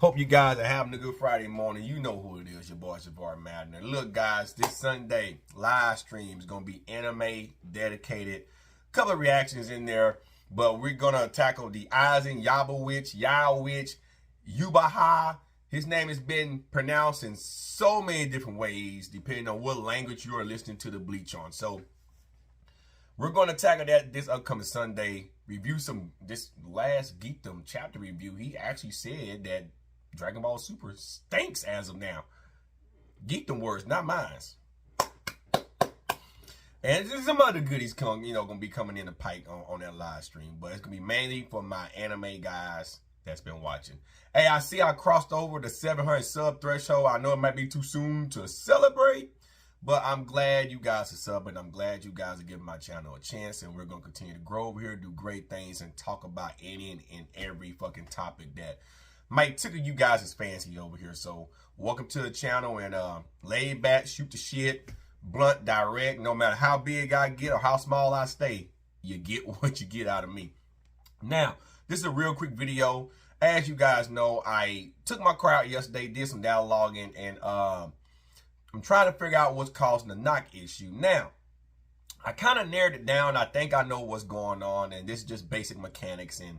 Hope you guys are having a good Friday morning. You know who it is, your boy Savar Matner. Look, guys, this Sunday live stream is going to be anime dedicated. Couple of reactions in there, but we're going to tackle the Aizen Yawowich, Yubaha. His name has been pronounced in so many different ways, depending on what language you are listening to the Bleach on. So we're going to tackle that this upcoming Sunday. Review this last Geekdom chapter review. He actually said that Dragon Ball Super stinks as of now. Geekdom words, not mine. And there's some other goodies gonna be coming in the pipe on that live stream. But it's gonna be mainly for my anime guys that's been watching. Hey, I see I crossed over the 700 sub threshold. I know it might be too soon to celebrate, but I'm glad you guys are subbing. I'm glad you guys are giving my channel a chance, and we're gonna continue to grow over here, do great things, and talk about any and every fucking topic that might tickle you guys' fancy over here. So welcome to the channel, and lay back, shoot the shit, blunt, direct. No matter how big I get or how small I stay, you get what you get out of me. Now, this is a real quick video. As you guys know, I took my car out yesterday, did some data logging, and I'm trying to figure out what's causing the knock issue. Now, I kind of narrowed it down. I think I know what's going on, and this is just basic mechanics and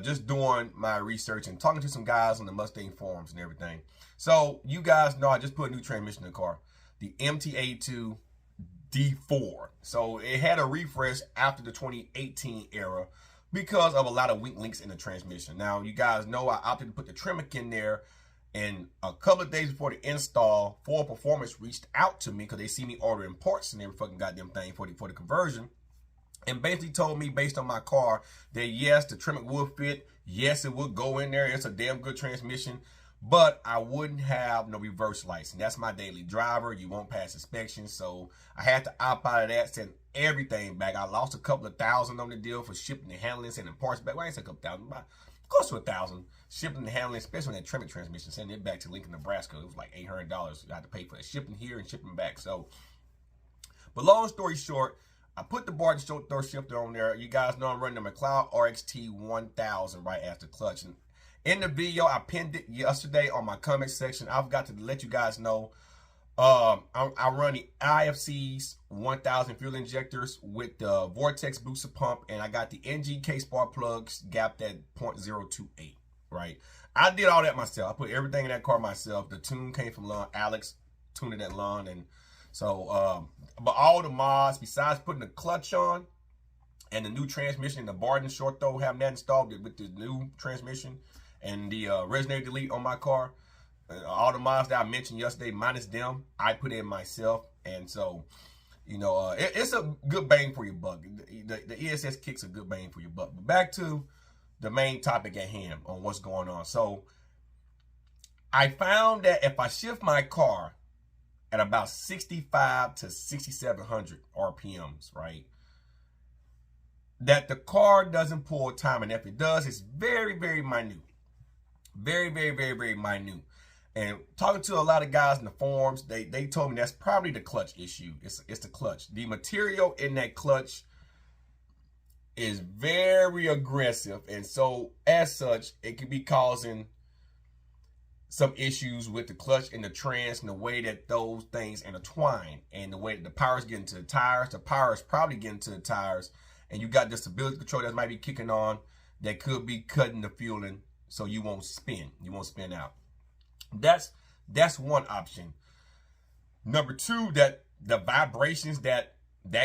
just doing my research and talking to some guys on the Mustang forums and everything. So you guys know I just put a new transmission in the car, the MTA2 D4. So it had a refresh after the 2018 era because of a lot of weak links in the transmission. Now, you guys know I opted to put the Tremec in there, and a couple of days before the install, Ford Performance reached out to me because they see me ordering parts and every fucking goddamn thing for the conversion, and basically told me, based on my car, that yes, the Tremec would fit, yes, it would go in there, it's a damn good transmission, but I wouldn't have no reverse lights, and that's my daily driver. You won't pass inspection, so I had to opt out of that, send everything back. I lost a couple of $1,000 on the deal for shipping and handling, sending parts back. Well, I ain't said a couple thousand, but close to $1,000 shipping and handling, especially on that Tremec transmission, sending it back to Lincoln, Nebraska. It was like $800. I had to pay for the shipping here and shipping back. So, but long story short, I put the Barton door shifter on there. You guys know I'm running the McLeod RXT 1000 right after clutch. And in the video, I pinned it yesterday on my comment section. I forgot to let you guys know. I run the IFC's 1000 fuel injectors with the Vortex booster pump, and I got the NGK spark plugs gapped at 0.028, right? I did all that myself. I put everything in that car myself. The tune came from Lon. Alex tuned it at Lon, and so, but all the mods, besides putting the clutch on and the new transmission, the Barton short throw, having that installed with the new transmission and the resonator delete on my car, all the mods that I mentioned yesterday, minus them, I put in myself. And so, you know, it's a good bang for your buck. The ESS kick's a good bang for your buck. But back to the main topic at hand on what's going on. So I found that if I shift my car at about 65 to 6,700 RPMs, right, that the car doesn't pull time, and if it does, it's very, very minute. Very, very, very, very minute. And talking to a lot of guys in the forums, they told me that's probably the clutch issue. It's the clutch. The material in that clutch is very aggressive, and so as such, it could be causing some issues with the clutch and the trans and the way that those things intertwine, and the way that the power is getting to the tires. The power is probably getting to the tires, and you got the stability control that might be kicking on that could be cutting the fueling so you won't spin. You won't spin out. That's one option. Number two, that the vibrations that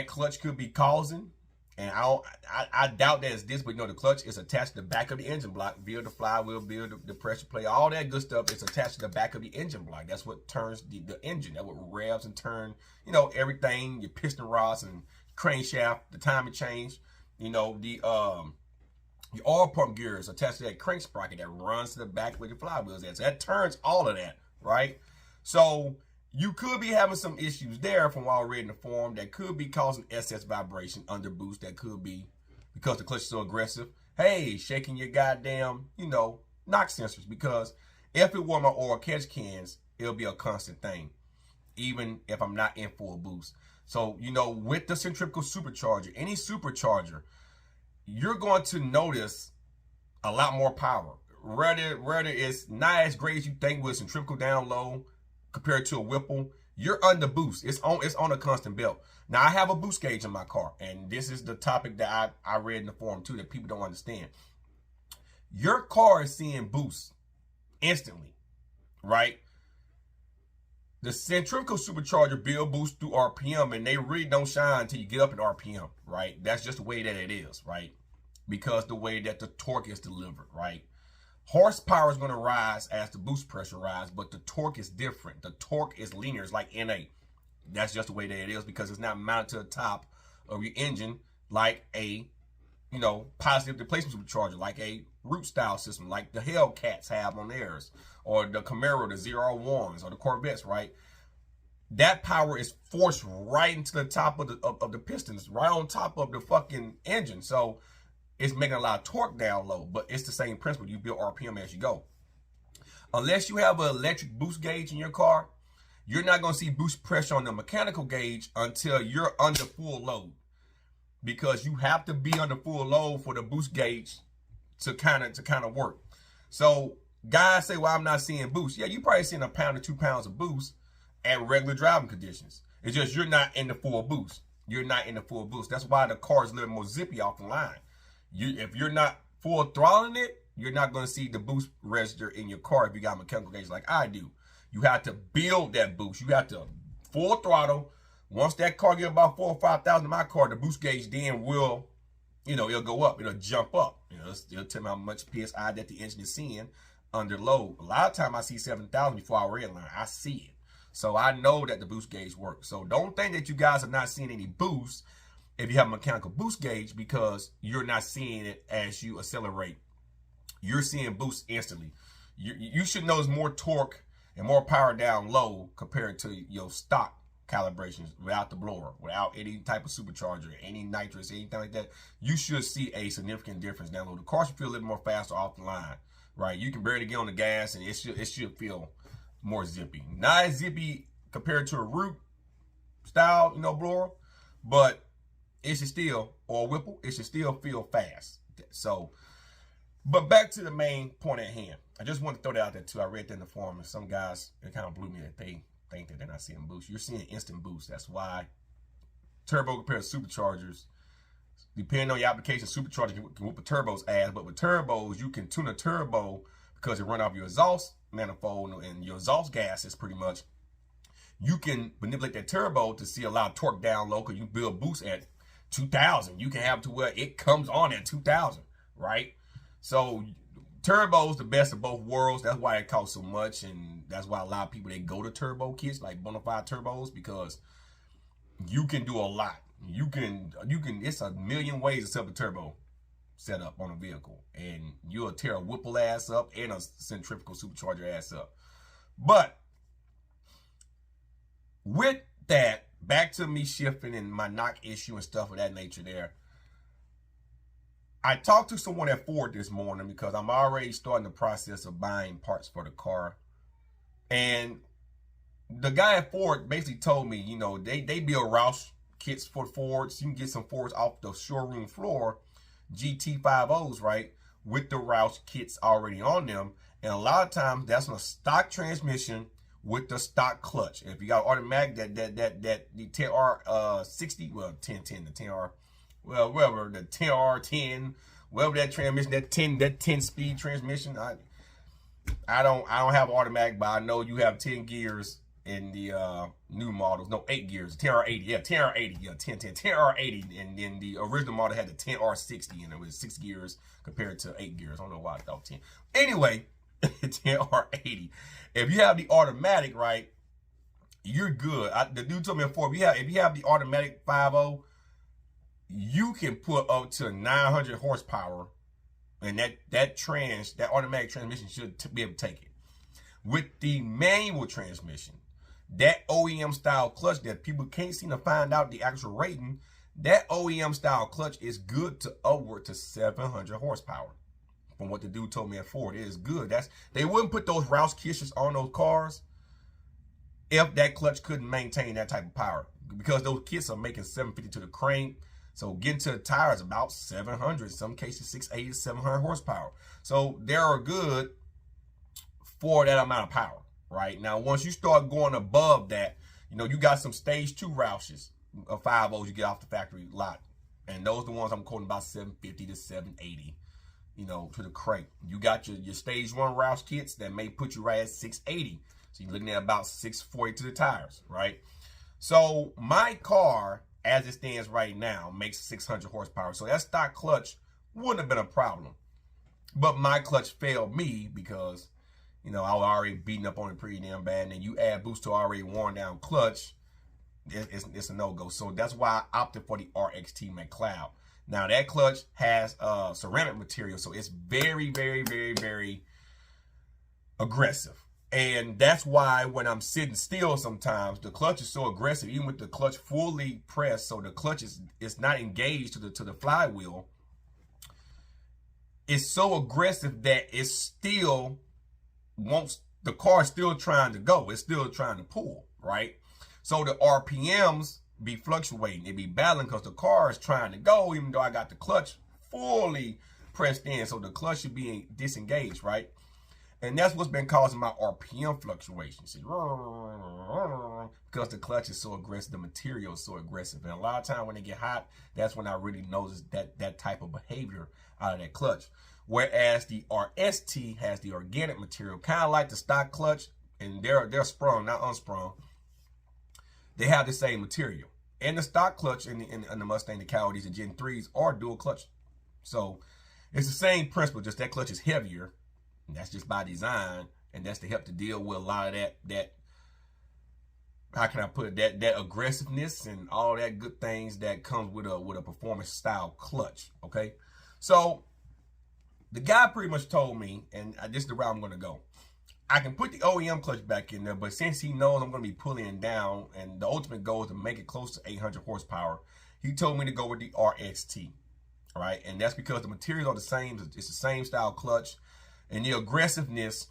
clutch could be causing, and I doubt that it's this, but you know, the clutch is attached to the back of the engine block via the flywheel, via the pressure plate, all that good stuff is attached to the back of the engine block. That's what turns the engine. That's what revs and turn, you know, everything, your piston rods and crankshaft, the timing change, you know, the oil pump gears attached to that crank sprocket that runs to the back where your flywheels at. So that turns all of that, right? So you could be having some issues there from what I read in the forum that could be causing SS vibration, under boost. That could be because the clutch is so aggressive. Hey, shaking your goddamn, you know, knock sensors. Because if it were my oil catch cans, it'll be a constant thing, even if I'm not in full boost. So, you know, with the centrifugal supercharger, any supercharger, you're going to notice a lot more power. Rather it's not as great as you think with centrifugal down low compared to a Whipple. You're under boost. It's on a constant belt. Now I have a boost gauge in my car, and this is the topic that I read in the forum too that people don't understand. Your car is seeing boost instantly, right? The centrifugal supercharger build boost through RPM, and they really don't shine until you get up in RPM, right? That's just the way that it is, right? Because the way that the torque is delivered, right? Horsepower is going to rise as the boost pressure rises, but the torque is different. The torque is linear. It's like NA. That's just the way that it is because it's not mounted to the top of your engine like a, positive displacement supercharger, like a root style system, like the Hellcats have on theirs, or the Camaro, the ZR1s, or the Corvettes, right? That power is forced right into the top of the pistons, right on top of the fucking engine. So it's making a lot of torque down low, but it's the same principle. You build RPM as you go. Unless you have an electric boost gauge in your car, you're not going to see boost pressure on the mechanical gauge until you're under full load, because you have to be under full load for the boost gauge to kind of work. So guys say, well, I'm not seeing boost. Yeah, you probably seeing 1 pound or 2 pounds of boost at regular driving conditions. It's just you're not in the full boost. You're not in the full boost. That's why the car is a little more zippy off the line. If you're not full throttling it, you're not going to see the boost register in your car if you got a mechanical gauge like I do. You have to build that boost. You have to full throttle. Once that car get about 4,000 or 5,000 in my car, the boost gauge then will, it'll go up. It'll jump up. It'll tell me how much PSI that the engine is seeing under load. A lot of time I see 7,000 before I redline. I see it. So I know that the boost gauge works. So don't think that you guys are not seeing any boost if you have a mechanical boost gauge, because you're not seeing it as you accelerate. You're seeing boost instantly. You should know there's more torque and more power down low compared to your stock calibrations without the blower, without any type of supercharger, any nitrous, anything like that. You should see a significant difference down low. The car should feel a little more faster off the line, right? You can barely get on the gas, and it should feel more zippy. Not as zippy compared to a root style, blower, but it should still, or a Whipple, it should still feel fast. So, but back to the main point at hand. I just want to throw that out there too. I read that in the forum, and some guys, it kind of blew me that they think that they're not seeing boost. You're seeing instant boost. That's why turbo compared to superchargers, depending on your application, superchargers can whoop a turbo's ass, but with turbos, you can tune a turbo because it run off your exhaust manifold and your exhaust gases pretty much. You can manipulate that turbo to see a lot of torque down low because you build boost at 2,000. You can have it to where it comes on at 2,000, right? So turbo's the best of both worlds. That's why it costs so much, and that's why a lot of people, they go to turbo kits like bonafide turbos, because you can do a lot. You can it's a million ways to set up a turbo setup on a vehicle, and you'll tear a Whipple ass up and a centrifugal supercharger ass up. But with that, back to me shifting and my knock issue and stuff of that nature there. I talked to someone at Ford this morning because I'm already starting the process of buying parts for the car. And the guy at Ford basically told me, they build Roush kits for Fords. You can get some Fords off the showroom floor, GT50s, right, with the Roush kits already on them. And a lot of times that's on a stock transmission with the stock clutch. And if you got automatic, the 10R60, well, 1010, the 10R, well, whatever, the 10R10, whatever that transmission, that 10 speed transmission. I don't have automatic, but I know you have 10 gears in the new models. No, 8 gears. 10R80, yeah, 10R80, yeah, 10R80, and then the original model had the 10R60, and it was 6 gears compared to 8 gears. I don't know why I thought 10. Anyway, 10R80. If you have the automatic, right, you're good. The dude told me before, if you have the automatic 5.0, you can put up to 900 horsepower, and that automatic transmission should be able to take it. With the manual transmission, that OEM style clutch that people can't seem to find out the actual rating, that OEM style clutch is good to upward to 700 horsepower. From what the dude told me at Ford, it is good. They wouldn't put those Roush kits on those cars if that clutch couldn't maintain that type of power, because those kits are making 750 to the crank, So getting to the tires about 700, in some cases 680 to 700 horsepower. So they're good for that amount of power, right? Now, once you start going above that, you know, you got some stage 2 Roushes, 5.0s you get off the factory lot. And those are the ones I'm quoting about 750 to 780, you know, to the crate. You got your stage 1 Roush kits that may put you right at 680. So you're looking at about 640 to the tires, right? So my car, as it stands right now, makes 600 horsepower. So that stock clutch wouldn't have been a problem. But my clutch failed me because, you know, I was already beating up on it pretty damn bad. And then you add boost to already worn down clutch, it's a no-go. So that's why I opted for the RXT McLeod. Now that clutch has ceramic material, so it's very, very, very, very aggressive. And that's why when I'm sitting still sometimes, the clutch is so aggressive, even with the clutch fully pressed, so the clutch is not engaged to the flywheel. It's so aggressive that it still wants, the car is still trying to go. It's still trying to pull, right? So the RPMs be fluctuating. It be battling because the car is trying to go, even though I got the clutch fully pressed in. So the clutch should be disengaged, right? And that's what's been causing my RPM fluctuations. Because the clutch is so aggressive, the material is so aggressive. And a lot of times when they get hot, that's when I really notice that type of behavior out of that clutch. Whereas the RXT has the organic material, kind of like the stock clutch, and they're sprung, not unsprung. They have the same material. And the stock clutch in the Mustang, the Coyotes, and Gen 3s are dual clutch. So it's the same principle, just that clutch is heavier. And that's just by design, and that's to help to deal with a lot of that how can I put it, that aggressiveness and all that good things that comes with a performance style clutch. Okay, so the guy pretty much told me, and this is the route I'm going to go. I can put the OEM clutch back in there, but since he knows I'm going to be pulling it down, and the ultimate goal is to make it close to 800 horsepower, he told me to go with the RXT. All right, and that's because the materials are the same. It's the same style clutch. And the aggressiveness,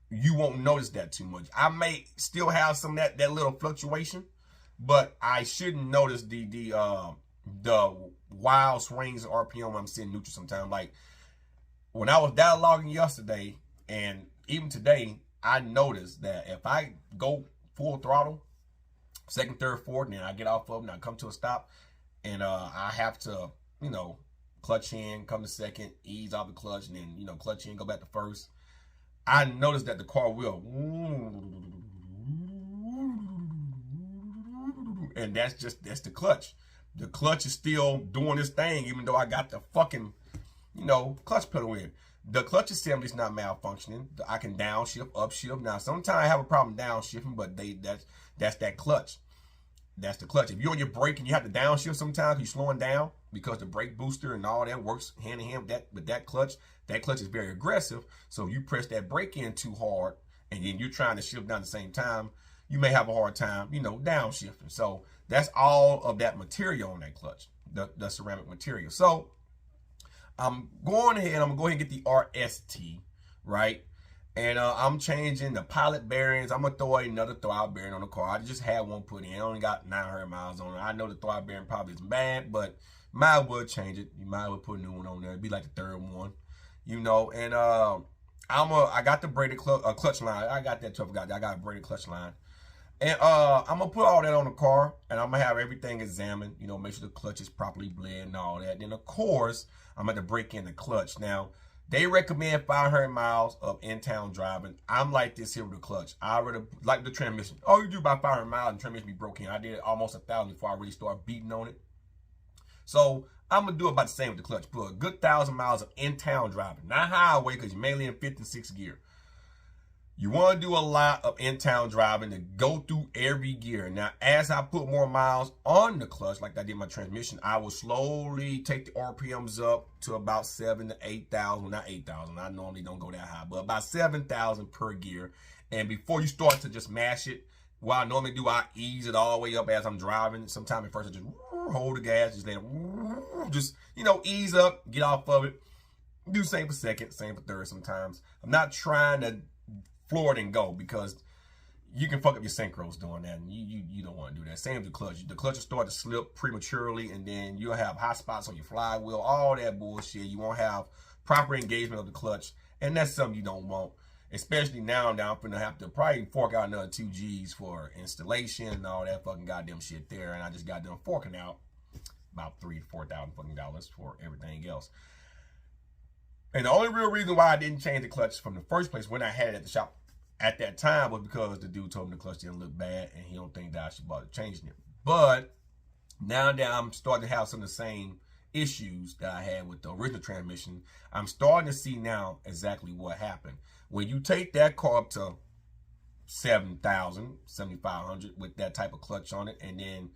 you won't notice that too much. I may still have some that little fluctuation, but I shouldn't notice the wild swings in RPM when I'm sitting neutral sometimes. Like when I was dialoguing yesterday and even today, I noticed that if I go full throttle, second, third, fourth, and then I get off of them and I come to a stop, and I have to, you know, clutch in, come to second, ease off the clutch, and then, you know, clutch in, go back to first. I noticed that the car will, and that's the clutch. The clutch is still doing this thing, even though I got the fucking, you know, clutch pedal in. The clutch assembly is not malfunctioning. I can downshift, upshift. Now, sometimes I have a problem downshifting, but that's that clutch. That's the clutch. If you're on your brake and you have to downshift sometimes, you're slowing down because the brake booster and all that works hand in hand with that clutch. That clutch is very aggressive. So if you press that brake in too hard and then you're trying to shift down at the same time, you may have a hard time, you know, downshifting. So that's all of that material on that clutch, the ceramic material. So I'm going ahead, I'm going to go ahead and get the RXT, right? And I'm changing the pilot bearings. I'm going to throw another throwout bearing on the car. I just had one put in. I only got 900 miles on it. I know the throwout bearing probably is bad, but might as well change it. You might as well put a new one on there. It'd be like the third one, you know. And I got the braided clutch line. I got that too. I got a braided clutch line. And I'm going to put all that on the car, and I'm going to have everything examined, you know, make sure the clutch is properly bled and all that. Then, of course, I'm going to break in the clutch. Now, they recommend 500 miles of in-town driving. I'm like this here with the clutch. I already like the transmission. Oh, you do about 500 miles and transmission be broken. I did almost 1,000 before I really started beating on it. So I'm going to do about the same with the clutch. Put a good 1,000 miles of in-town driving. Not highway because you're mainly in 5th and 6th gear. You want to do a lot of in-town driving to go through every gear. Now, as I put more miles on the clutch, like I did my transmission, I will slowly take the RPMs up to about 7,000 to 8,000. Well, not 8,000. I normally don't go that high, but about 7,000 per gear. And before you start to just mash it, what I normally do, I ease it all the way up as I'm driving. Sometimes at first I just hold the gas, just let it, just, you know, ease up, get off of it. Do the same for second, same for third sometimes. I'm not trying to floor it and go because you can fuck up your synchros doing that, and you don't want to do that. Same with the clutch. The clutch will start to slip prematurely, and then you'll have hot spots on your flywheel, all that bullshit. You won't have proper engagement of the clutch, and that's something you don't want. Especially now I'm gonna have to probably fork out another 2 G's for installation and all that fucking goddamn shit there, and I just got done forking out about $3,000 to $4,000 fucking dollars for everything else. And the only real reason why I didn't change the clutch from the first place when I had it at the shop at that time was because the dude told me the clutch didn't look bad and he don't think that I should bother changing it. But now that I'm starting to have some of the same issues that I had with the original transmission, I'm starting to see now exactly what happened. When you take that car up to 7,000, 7,500 with that type of clutch on it, and then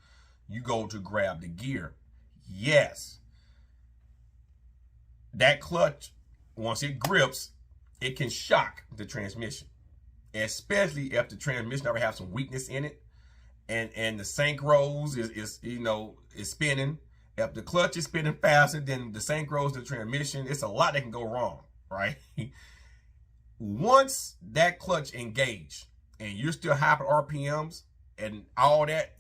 you go to grab the gear, yes, that clutch, once it grips, it can shock the transmission, especially if the transmission ever has some weakness in it, and the synchros is spinning. If the clutch is spinning faster than the synchros, the transmission, it's a lot that can go wrong, right? Once that clutch engage and you're still high RPMs and all that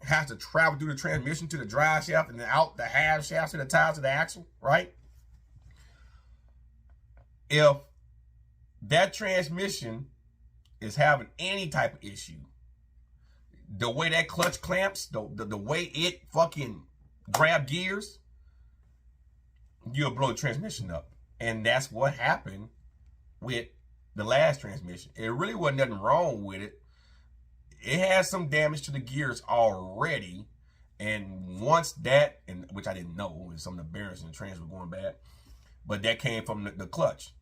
has to travel through the transmission to the drive shaft and then out the half shaft to the tires to the axle, right? If that transmission is having any type of issue, the way that clutch clamps, the way it fucking grab gears, you'll blow the transmission up. And that's what happened with the last transmission. It really wasn't nothing wrong with it. It had some damage to the gears already. And once that, and which I didn't know, and some of the bearings and the trans were going bad, but that came from the clutch.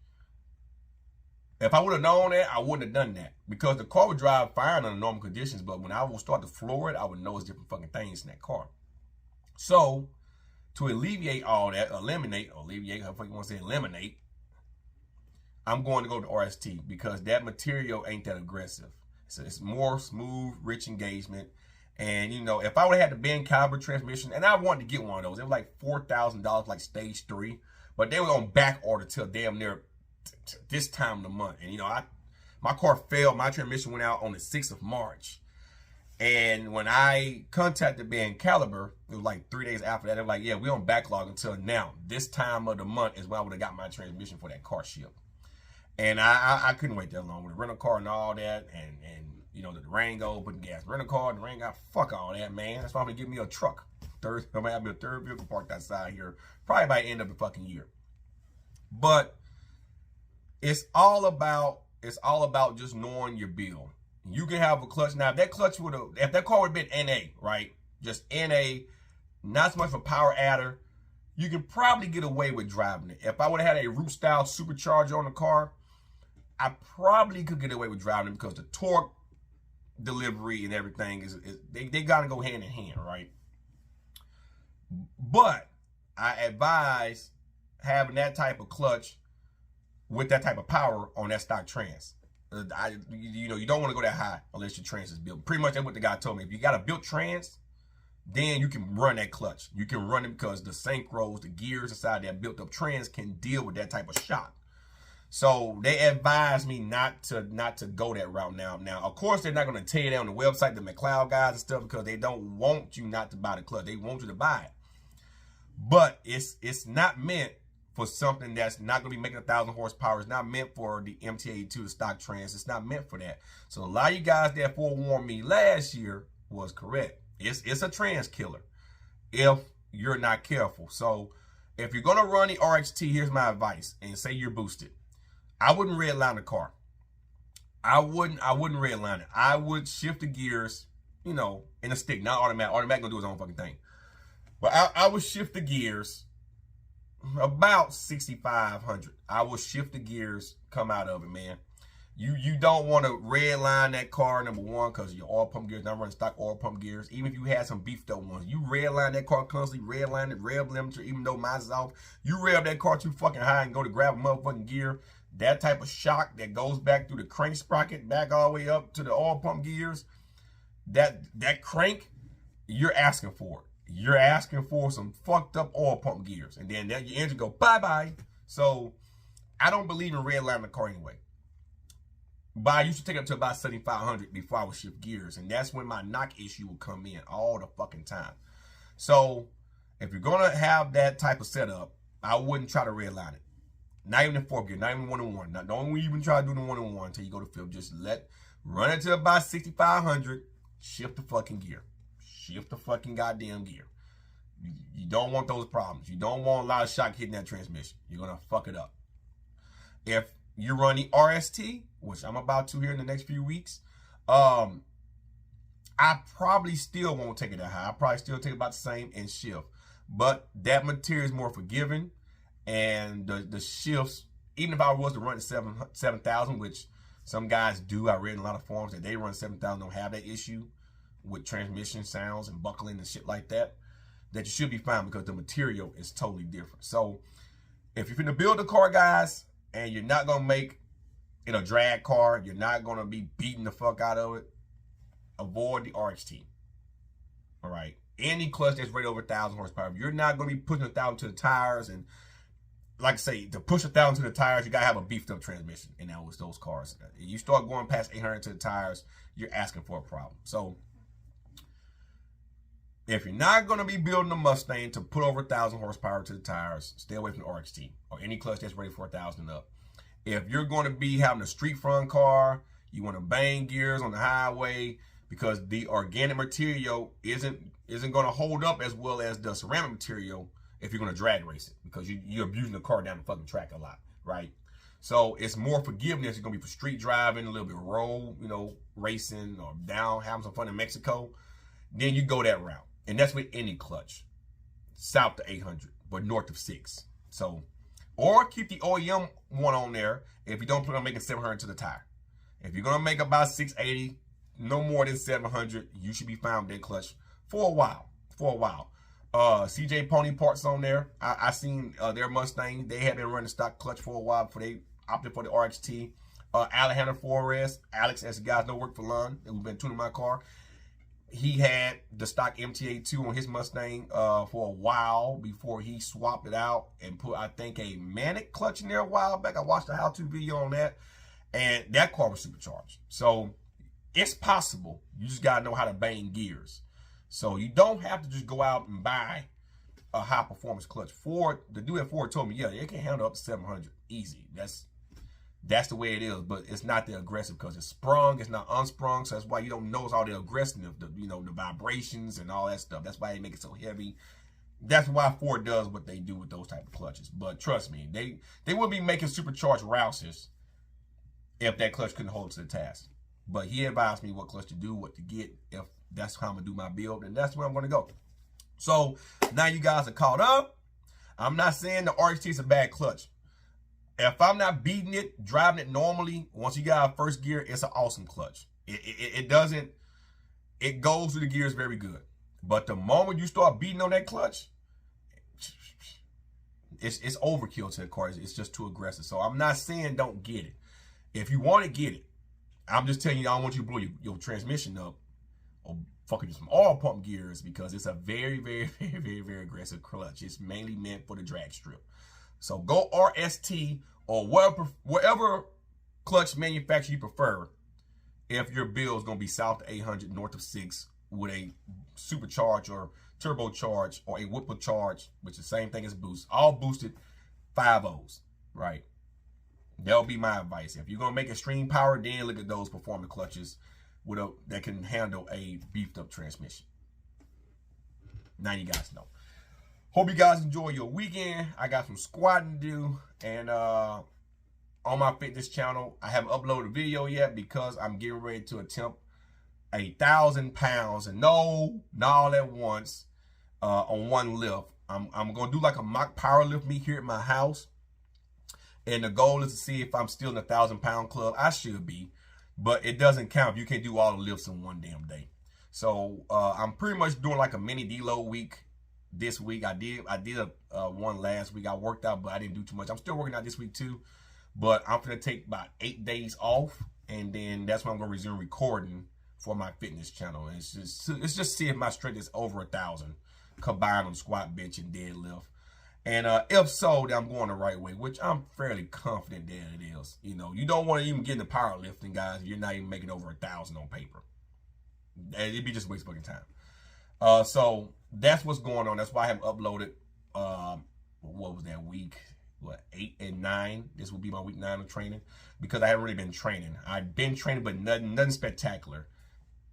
If I would have known that, I wouldn't have done that, because the car would drive fine under normal conditions, but when I would start to floor it, I would notice different fucking things in that car. So, to alleviate all that, eliminate, however you want to say eliminate, I'm going to go to RXT because that material ain't that aggressive. So it's more smooth, rich engagement. And, you know, if I would have had the bend caliber transmission, and I wanted to get one of those, it was like $4,000, like stage 3, but they were on back order till damn near this time of the month. And, you know, my car failed. My transmission went out on the 6th of March. And when I contacted bend caliber, it was like 3 days after that. They were like, yeah, we're on backlog until now. This time of the month is when I would have got my transmission for that car shipped. And I couldn't wait that long with the rental car and all that. And you know, the Durango, putting gas in the rental car, the Durango, fuck all that, man. That's why I'm going to give me a truck. I'm going to have me a third vehicle parked outside here, probably by the end of the fucking year. But it's all about just knowing your bill. You can have a clutch. Now, if that clutch if that car would have been NA, right? Just NA, not so much of a power adder, you can probably get away with driving it. If I would have had a root style supercharger on the car, I probably could get away with driving it because the torque delivery and everything they gotta go hand in hand, right? But I advise having that type of clutch with that type of power on that stock trans. You know, you don't want to go that high unless your trans is built. Pretty much that's what the guy told me. If you got a built trans, then you can run that clutch. You can run it because the synchros, the gears inside that built up trans can deal with that type of shock. So they advise me not to go that route now. Now, of course, they're not going to tell you that on the website, the McLeod guys and stuff, because they don't want you not to buy the clutch. They want you to buy it. But it's not meant for something that's not going to be making 1,000 horsepower. It's not meant for the MT82, the stock trans. It's not meant for that. So a lot of you guys that forewarned me last year was correct. It's a trans killer if you're not careful. So if you're going to run the RXT, here's my advice, and say you're boosted. I wouldn't redline the car. I wouldn't redline it. I would shift the gears, you know, in a stick, not automatic. Automatic gonna do its own fucking thing. But I would shift the gears about 6,500. I will shift the gears, come out of it, man. You don't want to redline that car, number one, because your oil pump gears, not running stock oil pump gears. Even if you had some beefed up ones, you redline that car constantly, redline it, rev limiter, even though mine's off. You rev that car too fucking high and go to grab a motherfucking gear. That type of shock that goes back through the crank sprocket, back all the way up to the oil pump gears, that crank, you're asking for it. You're asking for some fucked up oil pump gears. And then your engine go bye-bye. So I don't believe in redlining the car anyway. But I used to take it up to about 7,500 before I would shift gears. And that's when my knock issue would come in all the fucking time. So if you're going to have that type of setup, I wouldn't try to redline it. Not even in fourth gear, not even 1-in-1. Don't even try to do the 1-in-1 until you go to fifth. Just run it to about 6,500, shift the fucking gear. Shift the fucking goddamn gear. You don't want those problems. You don't want a lot of shock hitting that transmission. You're going to fuck it up. If you run the RXT, which I'm about to here in the next few weeks, I probably still won't take it that high. I probably still take about the same and shift. But that material is more forgiving, and the shifts, even if I was to run at 7,000, which some guys do, I read in a lot of forums that they run 7,000, don't have that issue with transmission sounds and buckling and shit like that, that you should be fine because the material is totally different. So if you're gonna build a car, guys, and you're not gonna make it a drag car, you're not gonna be beating the fuck out of it, avoid the RXT. All right. Any clutch that's rated over 1,000 horsepower, you're not gonna be pushing 1,000 to the tires. And like I say, to push 1,000 to the tires, you gotta have a beefed up transmission in those cars. You start going past 800 to the tires, you're asking for a problem. So if you're not going to be building a Mustang to put over 1,000 horsepower to the tires, stay away from the RXT or any clutch that's rated for 1,000 and up. If you're going to be having a street front car, you want to bang gears on the highway because the organic material isn't going to hold up as well as the ceramic material if you're going to drag race it, because you're abusing the car down the fucking track a lot, right? So it's more forgiveness. It's going to be for street driving, a little bit of road, racing, or down, having some fun in Mexico. Then you go that route. And that's with any clutch, south to 800, but north of 6. So, or keep the OEM one on there if you don't plan on making 700 to the tire. If you're going to make about 680, no more than 700, you should be fine with that clutch for a while. CJ Pony Parts on there. I seen their Mustang. They had been running stock clutch for a while before they opted for the RXT. Alejandro Flores, Alex, as you guys know, worked for Lund, who's been tuning my car. He had the stock MTA2 on his Mustang for a while before he swapped it out and put, I think, a Manic clutch in there a while back. I watched a how-to video on that, and that car was supercharged. So it's possible. You just got to know how to bang gears. So you don't have to just go out and buy a high-performance clutch. Ford, the dude at Ford told me, yeah, it can handle up to 700 easy. That's the way it is, but it's not the aggressive because it's sprung, it's not unsprung, so that's why you don't notice all the aggressiveness, the vibrations and all that stuff. That's why they make it so heavy. That's why Ford does what they do with those type of clutches. But trust me, they would be making supercharged Rouses if that clutch couldn't hold to the task. But he advised me what clutch to do, what to get, if that's how I'm going to do my build, and that's where I'm going to go. So now you guys are caught up. I'm not saying the RXT is a bad clutch. If I'm not beating it, driving it normally, once you got a first gear, it's an awesome clutch. It goes through the gears very good. But the moment you start beating on that clutch, it's overkill to the car. It's just too aggressive. So I'm not saying don't get it. If you want to get it, I'm just telling you, I don't want you to blow your transmission up or fucking do some oil pump gears, because it's a very, very, very, very, very aggressive clutch. It's mainly meant for the drag strip. So go RXT or whatever clutch manufacturer you prefer if your build is going to be south of 800, north of 6 with a supercharged or turbocharged or a Whipple charge, which is the same thing as boost, all boosted 5.0s, right? That'll be my advice. If you're going to make extreme power, then look at those performance clutches that can handle a beefed up transmission. Now you guys know. Hope you guys enjoy your weekend. I got some squatting to do. And on my fitness channel, I haven't uploaded a video yet because I'm getting ready to attempt 1,000 pounds. And no, not all at once on one lift. I'm going to do like a mock power lift meet here at my house. And the goal is to see if I'm still in the 1,000-pound club. I should be. But it doesn't count if you can't do all the lifts in one damn day. So I'm pretty much doing like a mini deload week. This week I did one last week. I worked out, but I didn't do too much. I'm still working out this week too, but I'm gonna take about 8 days off, and then that's when I'm gonna resume recording for my fitness channel. And it's just see if my strength is over 1,000 combined on squat, bench, and deadlift. And if so, then I'm going the right way, which I'm fairly confident that it is. You know, you don't want to even get into powerlifting, guys, if you're not even making over 1,000 on paper. It'd be just a waste of fucking time. So that's what's going on. That's why I haven't uploaded, what was that, week 8 and 9? This will be my week 9 of training, because I haven't really been training. I've been training, but nothing spectacular.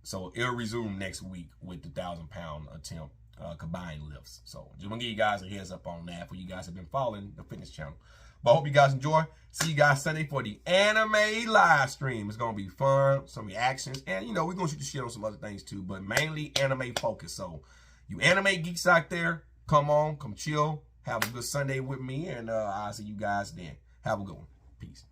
So it'll resume next week with the 1,000-pound attempt. Combined lifts. So just want to give you guys a heads up on that for you guys have been following the fitness channel. But I hope you guys enjoy. See you guys Sunday for the anime live stream. It's going to be fun, some reactions, and you know, we're going to shoot the shit on some other things too, but mainly anime focus. So you anime geeks out there, come on, come chill, have a good Sunday with me, and I'll see you guys then. Have a good one. Peace.